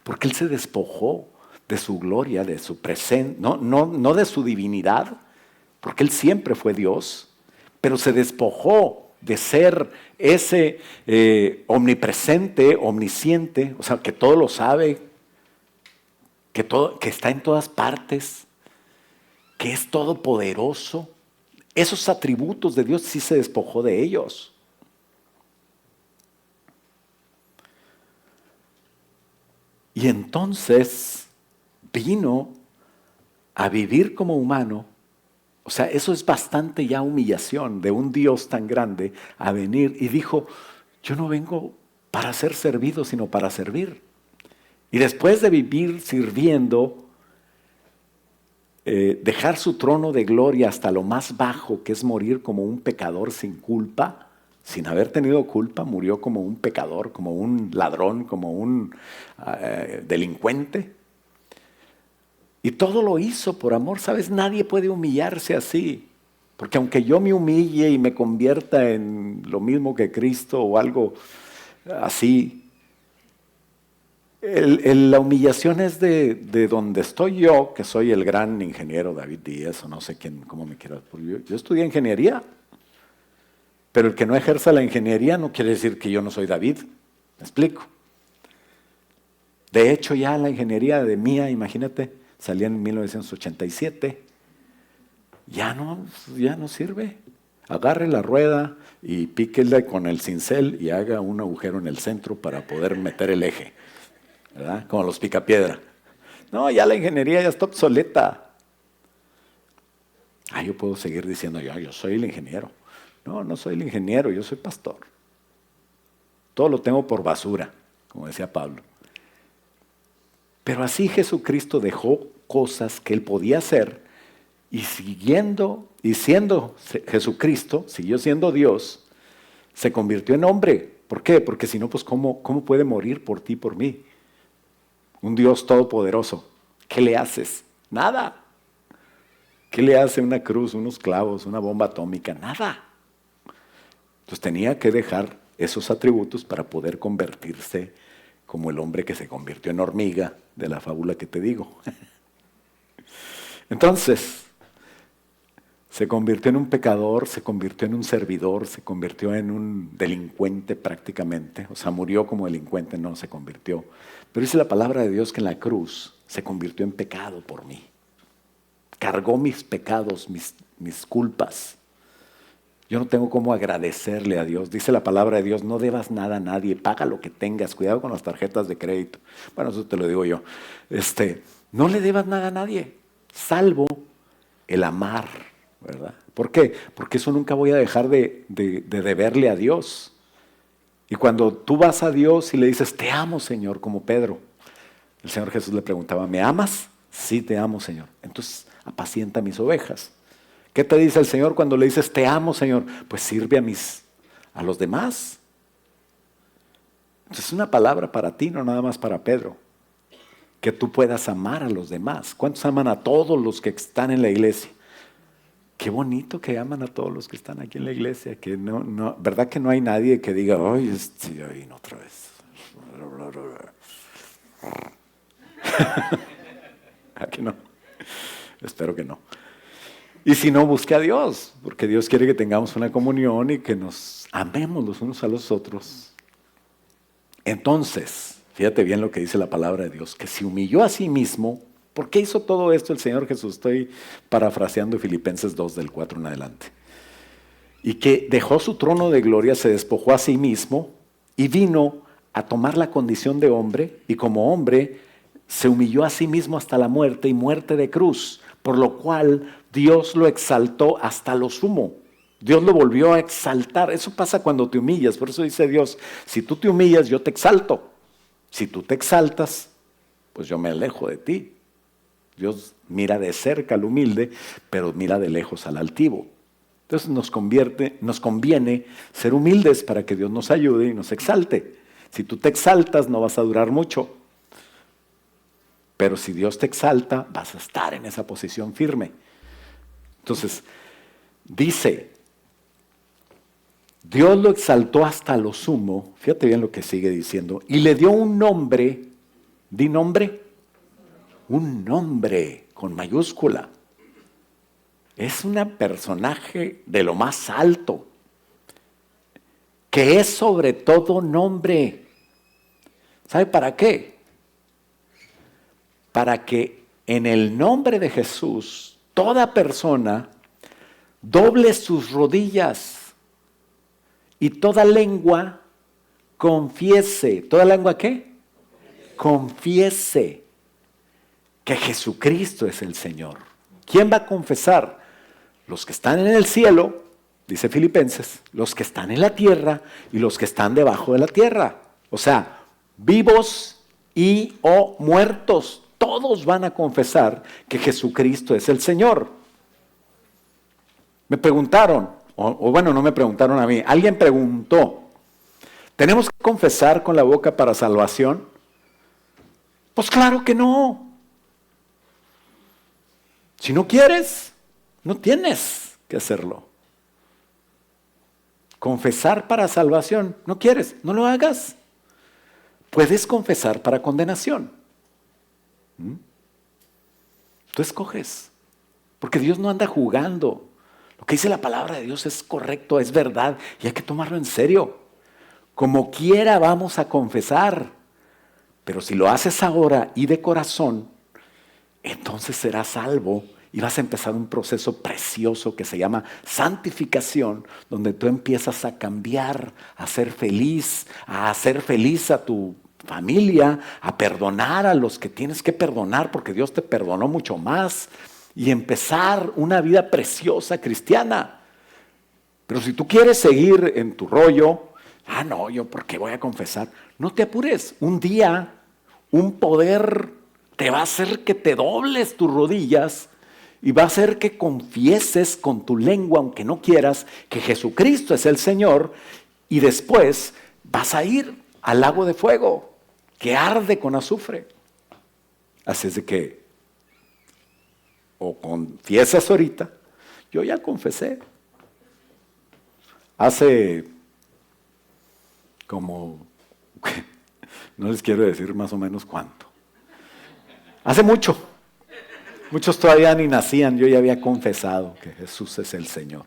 Porque Él se despojó de su gloria, de su presencia, no de su divinidad, porque Él siempre fue Dios, pero se despojó de ser ese omnipresente, omnisciente, o sea, que todo lo sabe, que está en todas partes, que es todopoderoso. Esos atributos de Dios sí se despojó de ellos. Y entonces vino a vivir como humano. O sea, eso es bastante ya humillación de un Dios tan grande a venir y dijo, yo no vengo para ser servido, sino para servir. Y después de vivir sirviendo, dejar su trono de gloria hasta lo más bajo, que es morir como un pecador sin culpa, sin haber tenido culpa, murió como un pecador, como un ladrón, como un delincuente. Y todo lo hizo por amor. ¿Sabes? Nadie puede humillarse así. Porque aunque yo me humille y me convierta en lo mismo que Cristo o algo así, la humillación es de donde estoy yo, que soy el gran ingeniero David Díaz, o no sé quién, cómo me quiera. Yo estudié ingeniería, pero el que no ejerza la ingeniería no quiere decir que yo no soy David. ¿Me explico? De hecho, ya la ingeniería de mía, imagínate, salía en 1987. Ya no sirve. Agarre la rueda y píquele con el cincel y haga un agujero en el centro para poder meter el eje, ¿verdad? Como los picapiedra. No, ya la ingeniería ya está obsoleta. Yo puedo seguir diciendo, yo soy el ingeniero. No, no soy el ingeniero, yo soy pastor. Todo lo tengo por basura, como decía Pablo. Pero así Jesucristo dejó cosas que él podía hacer y siendo Jesucristo, siguió siendo Dios, se convirtió en hombre. ¿Por qué? Porque si no, pues ¿cómo puede morir por ti y por mí? Un Dios todopoderoso. ¿Qué le haces? Nada. ¿Qué le hace una cruz, unos clavos, una bomba atómica? Nada. Entonces tenía que dejar esos atributos para poder convertirse como el hombre que se convirtió en hormiga de la fábula que te digo. Entonces, se convirtió en un pecador, se convirtió en un servidor, se convirtió en un delincuente prácticamente. O sea, murió como delincuente, no se convirtió. Pero dice la palabra de Dios que en la cruz se convirtió en pecado por mí. Cargó mis pecados, mis culpas. Yo no tengo cómo agradecerle a Dios. Dice la palabra de Dios, no debas nada a nadie, paga lo que tengas, cuidado con las tarjetas de crédito. Bueno, eso te lo digo yo. No le debas nada a nadie, salvo el amar, ¿verdad? ¿Por qué? Porque eso nunca voy a dejar de deberle a Dios. Y cuando tú vas a Dios y le dices, te amo, Señor, como Pedro, el Señor Jesús le preguntaba, ¿me amas? Sí, te amo, Señor. Entonces, apacienta mis ovejas. ¿Qué te dice el Señor cuando le dices, te amo, Señor? Pues sirve a los demás. Entonces es una palabra para ti, no nada más para Pedro. Que tú puedas amar a los demás. ¿Cuántos aman a todos los que están en la iglesia? Qué bonito que aman a todos los que están aquí en la iglesia. Que no, ¿verdad que no hay nadie que diga, ay, no otra vez? Aquí no. Espero que no. Y si no, busque a Dios, porque Dios quiere que tengamos una comunión y que nos amemos los unos a los otros. Entonces, fíjate bien lo que dice la palabra de Dios, que se humilló a sí mismo. ¿Por qué hizo todo esto el Señor Jesús? Estoy parafraseando Filipenses 2 del 4 en adelante. Y que dejó su trono de gloria, se despojó a sí mismo y vino a tomar la condición de hombre, y como hombre se humilló a sí mismo hasta la muerte y muerte de cruz, por lo cual Dios lo exaltó hasta lo sumo. Dios lo volvió a exaltar. Eso pasa cuando te humillas. Por eso dice Dios, si tú te humillas, yo te exalto. Si tú te exaltas, pues yo me alejo de ti. Dios mira de cerca al humilde, pero mira de lejos al altivo. Entonces nos conviene ser humildes para que Dios nos ayude y nos exalte. Si tú te exaltas, no vas a durar mucho. Pero si Dios te exalta, vas a estar en esa posición firme. Entonces, dice, Dios lo exaltó hasta lo sumo, fíjate bien lo que sigue diciendo, y le dio un nombre, di nombre, un nombre con mayúscula. Es un personaje de lo más alto, que es sobre todo nombre. ¿Sabe para qué? Para que en el nombre de Jesús, toda persona doble sus rodillas y toda lengua confiese. ¿Toda lengua qué? Confiese que Jesucristo es el Señor. ¿Quién va a confesar? Los que están en el cielo, dice Filipenses, los que están en la tierra y los que están debajo de la tierra. O sea, vivos y o muertos. Todos van a confesar que Jesucristo es el Señor. Me preguntaron, o bueno, no me preguntaron a mí, alguien preguntó, ¿tenemos que confesar con la boca para salvación? Pues claro que no. Si no quieres, no tienes que hacerlo. Confesar para salvación, no quieres, no lo hagas. Puedes confesar para condenación. Tú escoges, porque Dios no anda jugando. Lo que dice la palabra de Dios es correcto, es verdad, y hay que tomarlo en serio. Como quiera vamos a confesar, pero si lo haces ahora y de corazón, entonces serás salvo y vas a empezar un proceso precioso que se llama santificación, donde tú empiezas a cambiar, a ser feliz a tu familia, a perdonar a los que tienes que perdonar porque Dios te perdonó mucho más y empezar una vida preciosa cristiana. Pero si tú quieres seguir en tu rollo, no, yo ¿por qué voy a confesar? No te apures, un día un poder te va a hacer que te dobles tus rodillas y va a hacer que confieses con tu lengua, aunque no quieras, que Jesucristo es el Señor, y después vas a ir al lago de fuego que arde con azufre. Así es de que o confiesas ahorita. Yo ya confesé. Hace como, no les quiero decir más o menos cuánto. Hace mucho. Muchos todavía ni nacían, yo ya había confesado que Jesús es el Señor.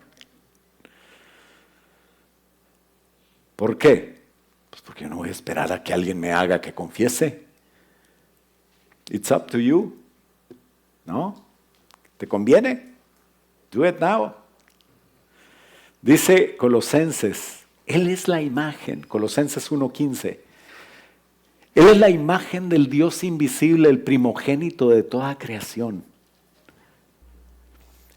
¿Por qué? Pues porque yo no voy a esperar a que alguien me haga que confiese. It's up to you. ¿No? ¿Te conviene? Do it now. Dice Colosenses, Él es la imagen, Colosenses 1:15. Él es la imagen del Dios invisible, el primogénito de toda creación.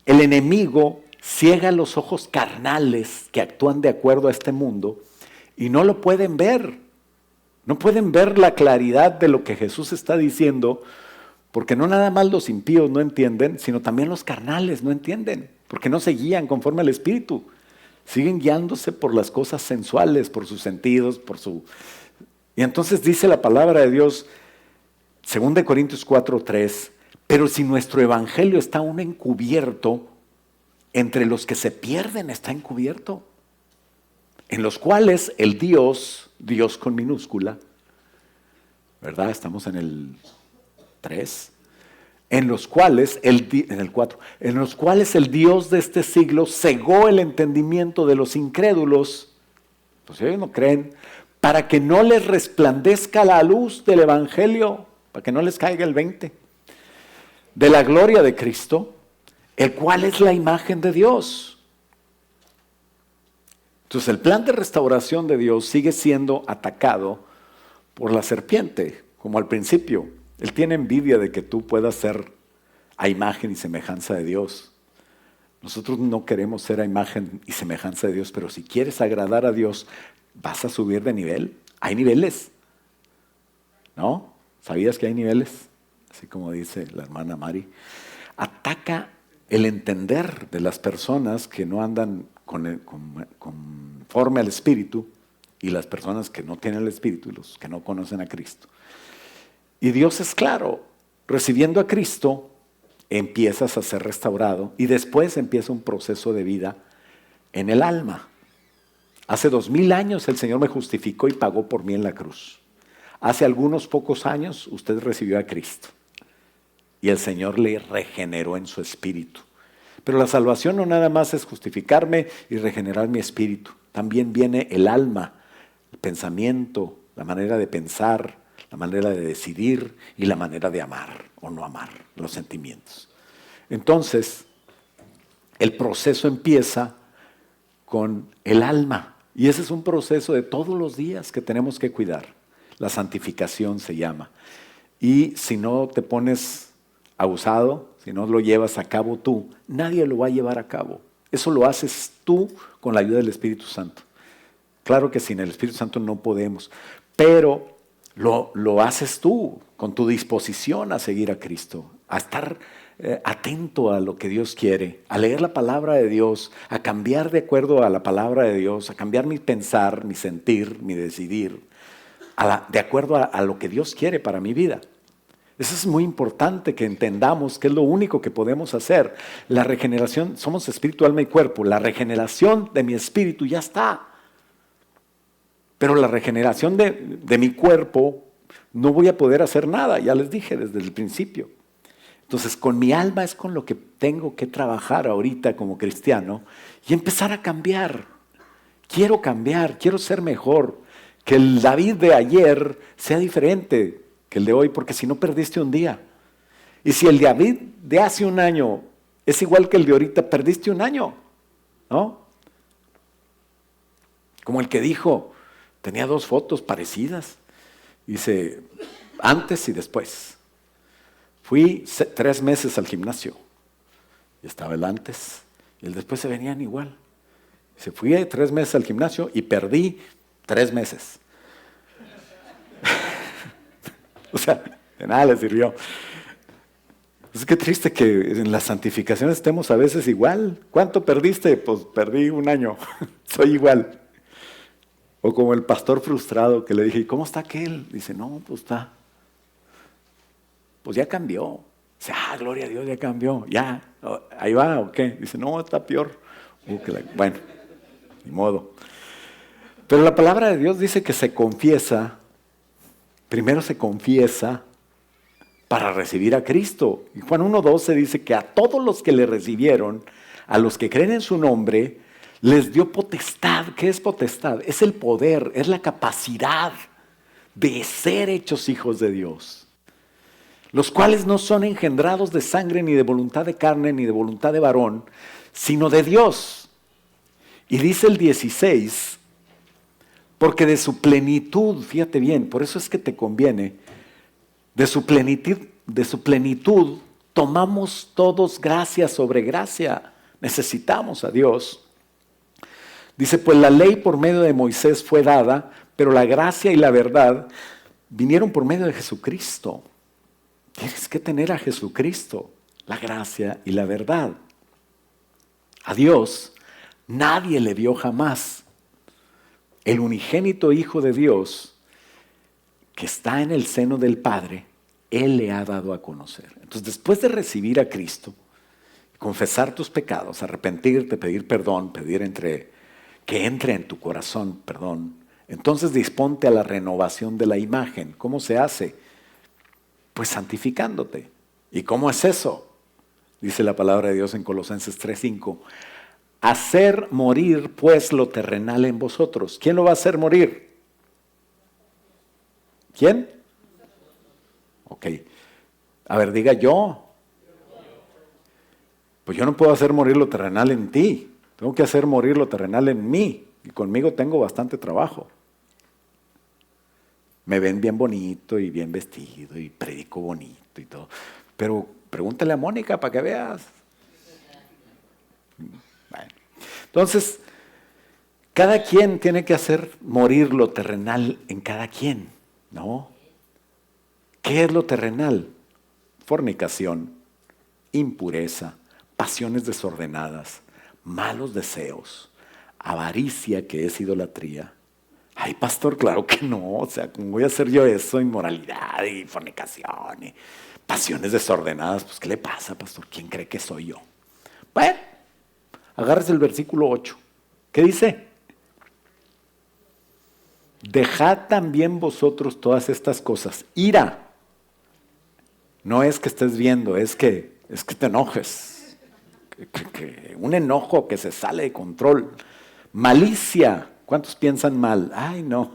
El enemigo ciega los ojos carnales que actúan de acuerdo a este mundo y no lo pueden ver. No pueden ver la claridad de lo que Jesús está diciendo, porque no nada más los impíos no entienden, sino también los carnales no entienden, porque no se guían conforme al Espíritu. Siguen guiándose por las cosas sensuales, por sus sentidos, Y entonces dice la palabra de Dios, 2 Corintios 4:3, pero si nuestro evangelio está aún encubierto, entre los que se pierden está encubierto, en los cuales el Dios con minúscula, ¿verdad? Estamos en el 3, en los cuales en el 4, en los cuales el Dios de este siglo cegó el entendimiento de los incrédulos, pues ellos no creen, para que no les resplandezca la luz del evangelio, para que no les caiga el 20, de la gloria de Cristo, el cual es la imagen de Dios. Entonces el plan de restauración de Dios sigue siendo atacado por la serpiente, como al principio. Él tiene envidia de que tú puedas ser a imagen y semejanza de Dios. Nosotros no queremos ser a imagen y semejanza de Dios, pero si quieres agradar a Dios, vas a subir de nivel. Hay niveles, ¿no? ¿Sabías que hay niveles? Así como dice la hermana Mari. Ataca el entender de las personas que no andan conforme al Espíritu y las personas que no tienen el Espíritu y los que no conocen a Cristo. Y Dios es claro, recibiendo a Cristo empiezas a ser restaurado y después empieza un proceso de vida en el alma. Hace 2000 años el Señor me justificó y pagó por mí en la cruz. Hace algunos pocos años usted recibió a Cristo y el Señor le regeneró en su espíritu. Pero la salvación no nada más es justificarme y regenerar mi espíritu. También viene el alma, el pensamiento, la manera de pensar, la manera de decidir y la manera de amar o no amar, los sentimientos. Entonces, el proceso empieza con el alma. Y ese es un proceso de todos los días que tenemos que cuidar. La santificación se llama. Y si no te pones abusado, si no lo llevas a cabo tú, nadie lo va a llevar a cabo. Eso lo haces tú con la ayuda del Espíritu Santo. Claro que sin el Espíritu Santo no podemos, pero lo haces tú con tu disposición a seguir a Cristo, a estar atento a lo que Dios quiere, a leer la palabra de Dios, a cambiar de acuerdo a la palabra de Dios, a cambiar mi pensar, mi sentir, mi decidir, de acuerdo a lo que Dios quiere para mi vida. Eso es muy importante que entendamos que es lo único que podemos hacer. La regeneración, somos espíritu, alma y cuerpo. La regeneración de mi espíritu ya está. Pero la regeneración de mi cuerpo no voy a poder hacer nada, ya les dije desde el principio. Entonces con mi alma es con lo que tengo que trabajar ahorita como cristiano y empezar a cambiar. Quiero cambiar, quiero ser mejor. Que el David de ayer sea diferente que el de hoy, porque si no perdiste un día. Y si el David de hace un año es igual que el de ahorita, perdiste un año, ¿no? Como el que dijo, tenía 2 fotos parecidas. Dice, antes y después. Fui 3 meses al gimnasio. Y estaba el antes y el después se venían igual. Dice, fui 3 meses al gimnasio y perdí 3 meses. O sea, de nada le sirvió. Es que triste que en la santificación estemos a veces igual. ¿Cuánto perdiste? Pues perdí un año. Soy igual. O como el pastor frustrado que le dije, ¿cómo está aquel? Dice, no, pues está. Pues ya cambió. Dice, gloria a Dios, ya cambió. Ya, ahí va, ¿o qué? Dice, no, está peor. Bueno, ni modo. Pero la palabra de Dios dice que se confiesa, primero se confiesa para recibir a Cristo. Y Juan 1:12 dice que a todos los que le recibieron, a los que creen en su nombre, les dio potestad. ¿Qué es potestad? Es el poder, es la capacidad de ser hechos hijos de Dios. Los cuales no son engendrados de sangre, ni de voluntad de carne, ni de voluntad de varón, sino de Dios. Y dice el 16, porque de su plenitud, fíjate bien, por eso es que te conviene, de su plenitud tomamos todos gracia sobre gracia. Necesitamos a Dios. Dice, pues la ley por medio de Moisés fue dada, pero la gracia y la verdad vinieron por medio de Jesucristo. Tienes que tener a Jesucristo, la gracia y la verdad. A Dios nadie le vio jamás. El unigénito Hijo de Dios, que está en el seno del Padre, Él le ha dado a conocer. Entonces, después de recibir a Cristo, confesar tus pecados, arrepentirte, pedir perdón, que entre en tu corazón perdón, entonces disponte a la renovación de la imagen. ¿Cómo se hace? Pues santificándote. ¿Y cómo es eso? Dice la palabra de Dios en Colosenses 3:5. Hacer morir pues lo terrenal en vosotros. ¿Quién lo va a hacer morir? ¿Quién? Ok. A ver, diga yo. Pues yo no puedo hacer morir lo terrenal en ti. Tengo que hacer morir lo terrenal en mí. Y conmigo tengo bastante trabajo. Me ven bien bonito y bien vestido y predico bonito y todo. Pero pregúntale a Mónica para que veas. Bueno. Entonces, cada quien tiene que hacer morir lo terrenal en cada quien, ¿no? ¿Qué es lo terrenal? Fornicación, impureza, pasiones desordenadas, malos deseos, avaricia, que es idolatría. Ay, pastor, claro que no. O sea, ¿cómo voy a hacer yo eso? Inmoralidad y fornicación y pasiones desordenadas. Pues, ¿qué le pasa, pastor? ¿Quién cree que soy yo? Bueno, agárrese el versículo 8. ¿Qué dice? Dejad también vosotros todas estas cosas. Ira. No es que estés viendo, es que te enojes. Un enojo que se sale de control. Malicia. ¿Cuántos piensan mal? Ay, no.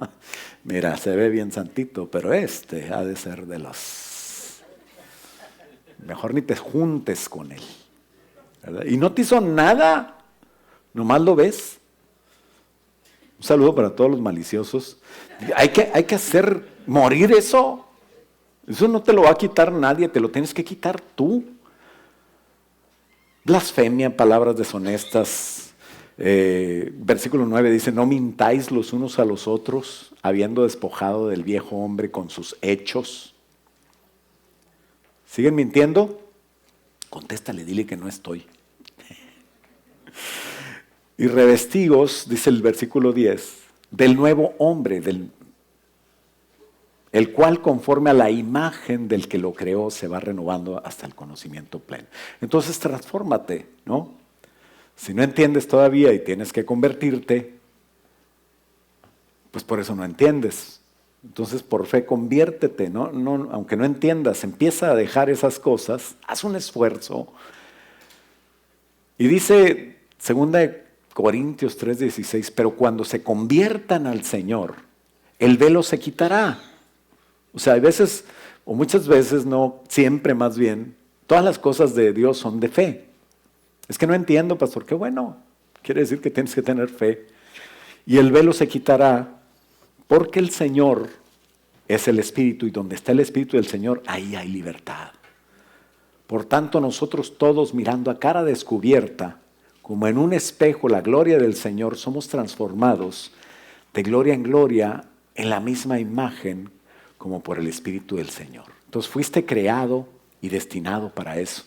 Mira, se ve bien santito, pero ha de ser de los... Mejor ni te juntes con él. ¿Verdad? Y no te hizo nada. Nomás lo ves. Un saludo para todos los maliciosos. Hay que hacer morir eso. Eso no te lo va a quitar nadie, te lo tienes que quitar tú. Blasfemia, palabras deshonestas. Versículo 9 dice, no mintáis los unos a los otros, habiendo despojado del viejo hombre con sus hechos. ¿Siguen mintiendo? Contéstale, dile que no estoy. Y revestíos, dice el versículo 10, del nuevo hombre, el cual conforme a la imagen del que lo creó se va renovando hasta el conocimiento pleno. Entonces transfórmate, ¿no? Si no entiendes todavía y tienes que convertirte, pues por eso no entiendes. Entonces por fe conviértete, ¿no? Aunque no entiendas, empieza a dejar esas cosas, haz un esfuerzo. Y dice 2 Corintios 3:16, pero cuando se conviertan al Señor, el velo se quitará. O sea, hay veces, o muchas veces, no, siempre más bien, todas las cosas de Dios son de fe. Es que no entiendo, pastor, qué bueno. Quiere decir que tienes que tener fe. Y el velo se quitará porque el Señor es el Espíritu y donde está el Espíritu del Señor, ahí hay libertad. Por tanto, nosotros todos mirando a cara descubierta, como en un espejo la gloria del Señor, somos transformados de gloria en gloria en la misma imagen como por el Espíritu del Señor. Entonces fuiste creado y destinado para eso.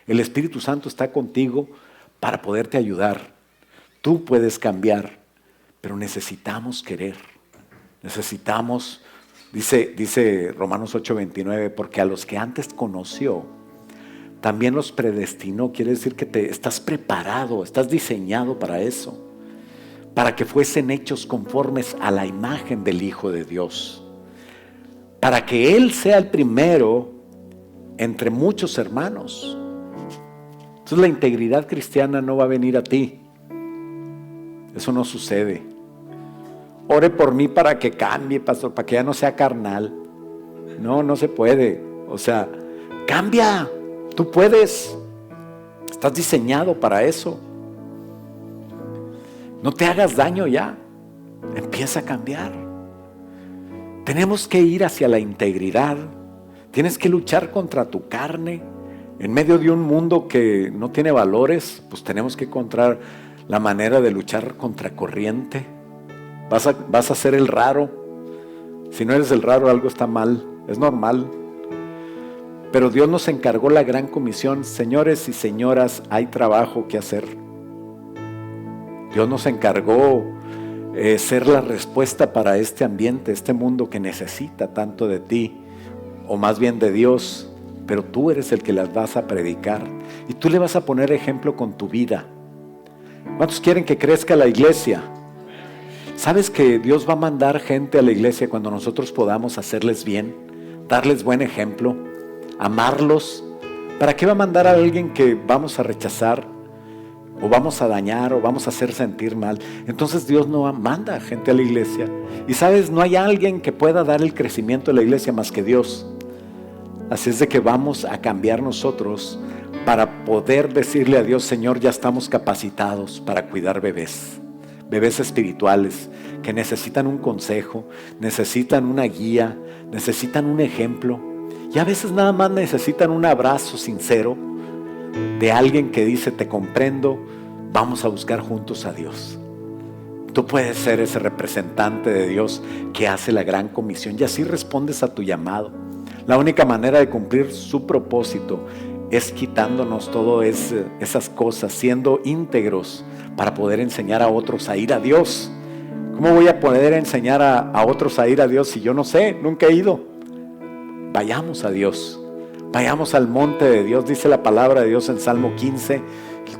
El Espíritu Santo está contigo para poderte ayudar. Tú puedes cambiar, pero necesitamos querer. Necesitamos, dice Romanos 8:29, porque a los que antes conoció, también los predestinó. Quiere decir que estás preparado, estás diseñado para eso, para que fuesen hechos conformes a la imagen del Hijo de Dios, para que Él sea el primero entre muchos hermanos. Entonces la integridad cristiana no va a venir a ti. Eso no sucede. Ore por mí para que cambie, pastor, para que ya no sea carnal. No se puede. O sea, cambia. Tú puedes. Estás diseñado para eso. No te hagas daño ya. Empieza a cambiar. Tenemos que ir hacia la integridad. Tienes que luchar contra tu carne. En medio de un mundo que no tiene valores, pues tenemos que encontrar la manera de luchar contra corriente. Vas a ser el raro. Si no eres el raro, algo está mal. Es normal. Pero Dios nos encargó la gran comisión. Señores y señoras, hay trabajo que hacer. Dios nos encargó ser la respuesta para este ambiente, este mundo que necesita tanto de ti, o más bien de Dios. Pero tú eres el que las vas a predicar y tú le vas a poner ejemplo con tu vida. ¿Cuántos quieren que crezca la iglesia? ¿Sabes que Dios va a mandar gente a la iglesia cuando nosotros podamos hacerles bien, darles buen ejemplo, amarlos? ¿Para qué va a mandar a alguien que vamos a rechazar, o vamos a dañar, o vamos a hacer sentir mal? Entonces Dios no manda gente a la iglesia. Y sabes, no hay alguien que pueda dar el crecimiento de la iglesia más que Dios. Así es de que vamos a cambiar nosotros para poder decirle a Dios: Señor, ya estamos capacitados para cuidar bebés espirituales que necesitan un consejo, necesitan una guía, necesitan un ejemplo, y a veces nada más necesitan un abrazo sincero de alguien que dice: te comprendo, vamos a buscar juntos a Dios. Tú puedes ser ese representante de Dios que hace la gran comisión, y así respondes a tu llamado. La única manera de cumplir su propósito es quitándonos todas esas cosas, siendo íntegros para poder enseñar a otros a ir a Dios. ¿Cómo voy a poder enseñar a otros a ir a Dios si yo no sé? Nunca he ido. Vayamos a Dios, vayamos al monte de Dios. Dice la palabra de Dios en Salmo 15,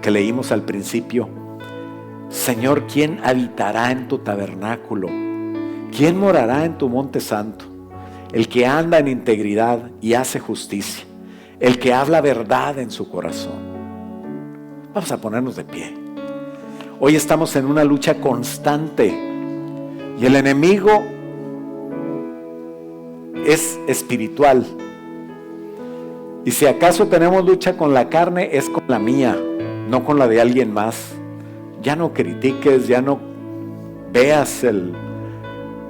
que leímos al principio: Señor, ¿quién habitará en tu tabernáculo? ¿Quién morará en tu monte santo? El que anda en integridad y hace justicia, el que habla verdad en su corazón. Vamos a ponernos de pie. Hoy estamos en una lucha constante y el enemigo es espiritual. Y si acaso tenemos lucha con la carne, es con la mía, no con la de alguien más. Ya no critiques, ya no veas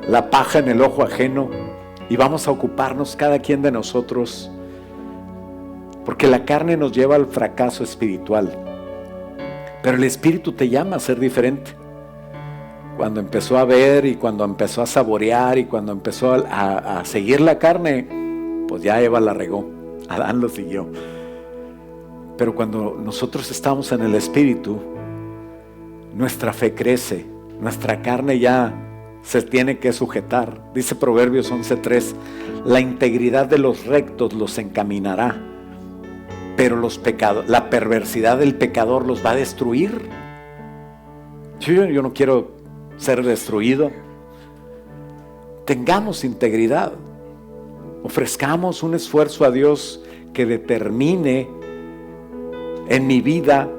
la paja en el ojo ajeno. Y vamos a ocuparnos cada quien de nosotros, porque la carne nos lleva al fracaso espiritual, pero el Espíritu te llama a ser diferente. Cuando empezó a ver y cuando empezó a saborear y cuando empezó a seguir la carne, pues ya Eva la regó, Adán lo siguió. Pero cuando nosotros estamos en el Espíritu, nuestra fe crece, nuestra carne ya se tiene que sujetar. Dice Proverbios 11:3, la integridad de los rectos los encaminará, pero la perversidad del pecador los va a destruir. Yo no quiero ser destruido. Tengamos integridad. Ofrezcamos un esfuerzo a Dios que determine en mi vida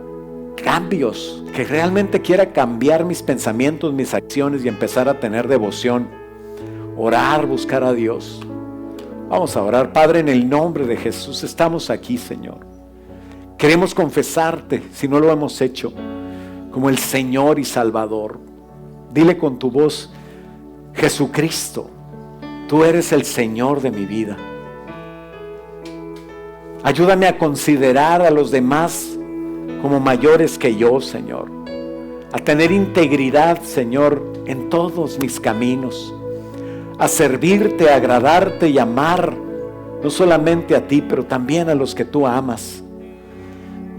cambios, que realmente quiera cambiar mis pensamientos, mis acciones y empezar a tener devoción. Orar, buscar a Dios. Vamos a orar. Padre, en el nombre de Jesús estamos aquí, Señor. Queremos confesarte, si no lo hemos hecho, como el Señor y Salvador. Dile con tu voz: Jesucristo, tú eres el Señor de mi vida. Ayúdame a considerar a los demás como mayores que yo, Señor. A tener integridad, Señor, en todos mis caminos. A servirte, a agradarte y amar, no solamente a ti, pero también a los que tú amas.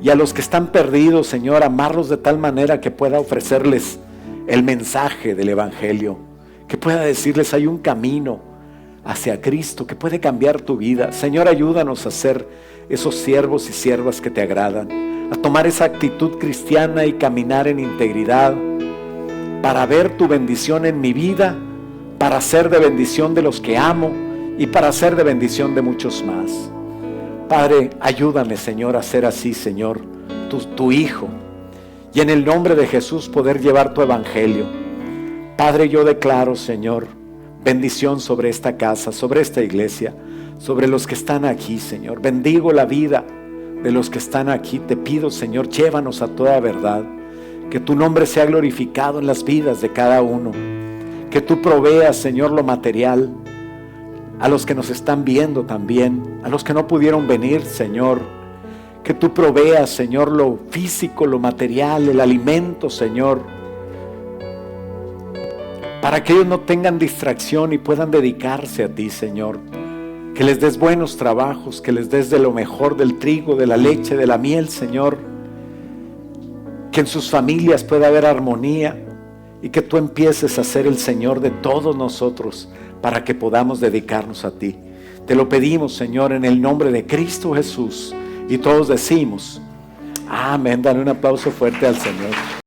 Y a los que están perdidos, Señor, amarlos de tal manera que pueda ofrecerles el mensaje del Evangelio. Que pueda decirles: hay un camino hacia Cristo que puede cambiar tu vida. Señor, ayúdanos a ser esos siervos y siervas que te agradan, a tomar esa actitud cristiana y caminar en integridad, para ver tu bendición en mi vida, para ser de bendición de los que amo y para ser de bendición de muchos más. Padre, ayúdame, Señor, a ser así, Señor, tu Hijo, y en el nombre de Jesús poder llevar tu Evangelio. Padre, yo declaro, Señor, bendición sobre esta casa, sobre esta iglesia, sobre los que están aquí, Señor. Bendigo la vida de los que están aquí. Te pido, Señor, llévanos a toda verdad. Que tu nombre sea glorificado en las vidas de cada uno. Que tú proveas, Señor, lo material a los que nos están viendo también, a los que no pudieron venir, Señor. Que tú proveas, Señor, lo físico, lo material, el alimento, Señor, para que ellos no tengan distracción y puedan dedicarse a ti, Señor. Que les des buenos trabajos, que les des de lo mejor, del trigo, de la leche, de la miel, Señor. Que en sus familias pueda haber armonía y que tú empieces a ser el Señor de todos nosotros para que podamos dedicarnos a ti. Te lo pedimos, Señor, en el nombre de Cristo Jesús. Y todos decimos: amén. Dale un aplauso fuerte al Señor.